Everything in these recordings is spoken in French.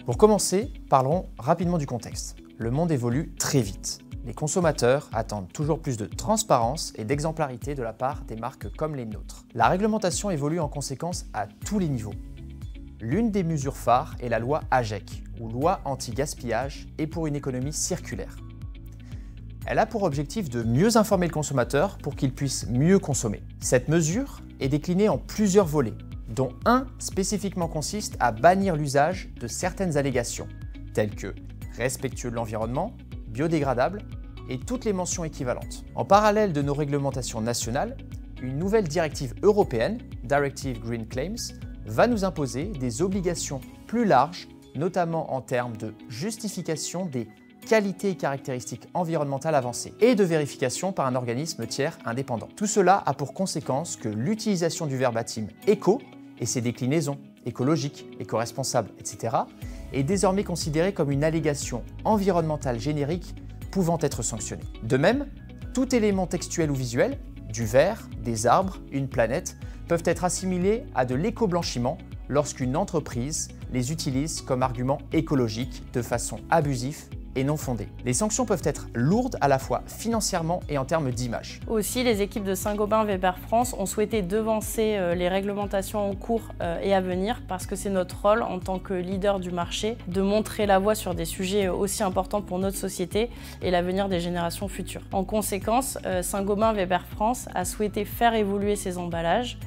Pour commencer, parlons rapidement du contexte. Le monde évolue très vite. Les consommateurs attendent toujours plus de transparence et d'exemplarité de la part des marques comme les nôtres. La réglementation évolue en conséquence à tous les niveaux. L'une des mesures phares est la loi AGEC, ou loi anti-gaspillage et pour une économie circulaire. Elle a pour objectif de mieux informer le consommateur pour qu'il puisse mieux consommer. Cette mesure est déclinée en plusieurs volets, dont un spécifiquement consiste à bannir l'usage de certaines allégations, telles que respectueux de l'environnement, biodégradable et toutes les mentions équivalentes. En parallèle de nos réglementations nationales, une nouvelle directive européenne, Directive Green Claims, va nous imposer des obligations plus larges, notamment en termes de justification des qualités et caractéristiques environnementales avancées et de vérification par un organisme tiers indépendant. Tout cela a pour conséquence que l'utilisation du verbatim éco et ses déclinaisons écologiques, éco-responsables, etc. est désormais considérée comme une allégation environnementale générique pouvant être sanctionnée. De même, tout élément textuel ou visuel, du verre, des arbres, une planète, peuvent être assimilés à de l'éco-blanchiment lorsqu'une entreprise les utilise comme argument écologique de façon abusive et non fondée. Les sanctions peuvent être lourdes à la fois financièrement et en termes d'image. Aussi, les équipes de Saint-Gobain Weber France ont souhaité devancer les réglementations en cours et à venir parce que c'est notre rôle en tant que leader du marché de montrer la voie sur des sujets aussi importants pour notre société et l'avenir des générations futures. En conséquence, Saint-Gobain Weber France a souhaité faire évoluer ses emballages.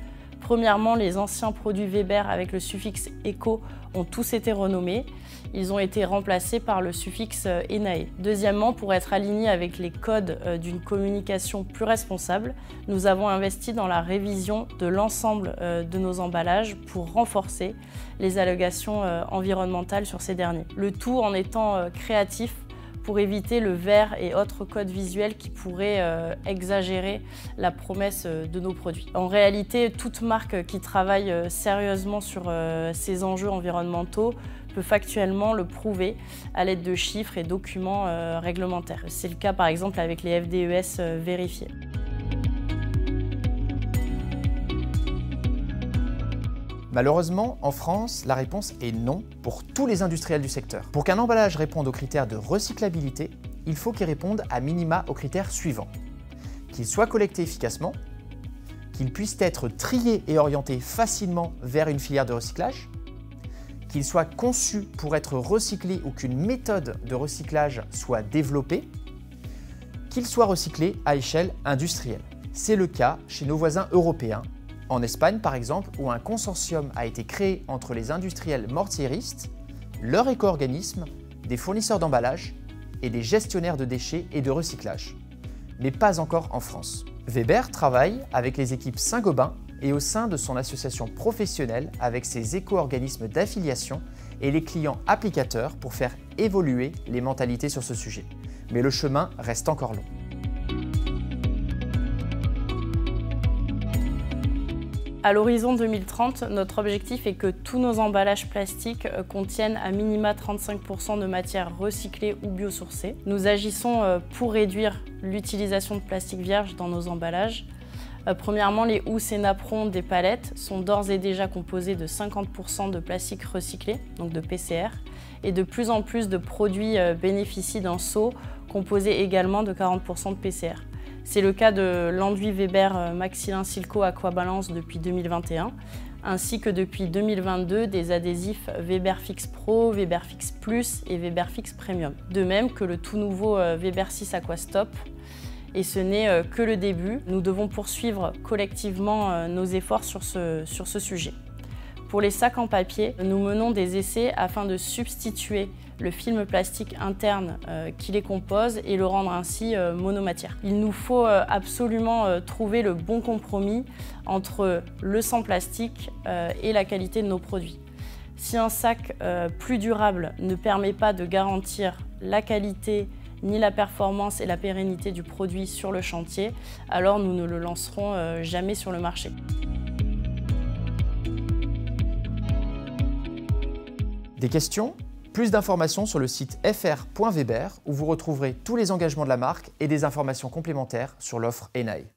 Premièrement, les anciens produits Weber avec le suffixe éco ont tous été renommés. Ils ont été remplacés par le suffixe ENAE. Deuxièmement, pour être alignés avec les codes d'une communication plus responsable, nous avons investi dans la révision de l'ensemble de nos emballages pour renforcer les allégations environnementales sur ces derniers. Le tout en étant créatif pour éviter le verre et autres codes visuels qui pourraient exagérer la promesse de nos produits. En réalité, toute marque qui travaille sérieusement sur ces enjeux environnementaux peut factuellement le prouver à l'aide de chiffres et documents réglementaires. C'est le cas par exemple avec les FDES vérifiés. Malheureusement, en France, la réponse est non pour tous les industriels du secteur. Pour qu'un emballage réponde aux critères de recyclabilité, il faut qu'il réponde à minima aux critères suivants. Qu'il soit collecté efficacement, qu'il puisse être trié et orienté facilement vers une filière de recyclage, qu'il soit conçu pour être recyclé ou qu'une méthode de recyclage soit développée, qu'il soit recyclé à échelle industrielle. C'est le cas chez nos voisins européens. En Espagne, par exemple, où un consortium a été créé entre les industriels mortiéristes, leurs éco-organismes, des fournisseurs d'emballage et des gestionnaires de déchets et de recyclage. Mais pas encore en France. Weber travaille avec les équipes Saint-Gobain et au sein de son association professionnelle avec ses éco-organismes d'affiliation et les clients applicateurs pour faire évoluer les mentalités sur ce sujet. Mais le chemin reste encore long. À l'horizon 2030, notre objectif est que tous nos emballages plastiques contiennent à minima 35% de matières recyclées ou biosourcées. Nous agissons pour réduire l'utilisation de plastique vierge dans nos emballages. Premièrement, les housses et napperons des palettes sont d'ores et déjà composés de 50% de plastique recyclé, donc de PCR, et de plus en plus de produits bénéficient d'un seau composé également de 40% de PCR. C'est le cas de l'enduit Weber Maxilin Silco Aquabalance depuis 2021, ainsi que depuis 2022 des adhésifs Weber Fix Pro, Weber Fix Plus et Weber Fix Premium. De même que le tout nouveau Weber 6 Aquastop. Et ce n'est que le début. Nous devons poursuivre collectivement nos efforts sur ce sujet. Pour les sacs en papier, nous menons des essais afin de substituer le film plastique interne qui les compose et le rendre ainsi monomatière. Il nous faut absolument trouver le bon compromis entre le sans plastique et la qualité de nos produits. Si un sac plus durable ne permet pas de garantir la qualité ni la performance et la pérennité du produit sur le chantier, alors nous ne le lancerons jamais sur le marché. Des questions? Plus d'informations sur le site fr.weber où vous retrouverez tous les engagements de la marque et des informations complémentaires sur l'offre ENAE.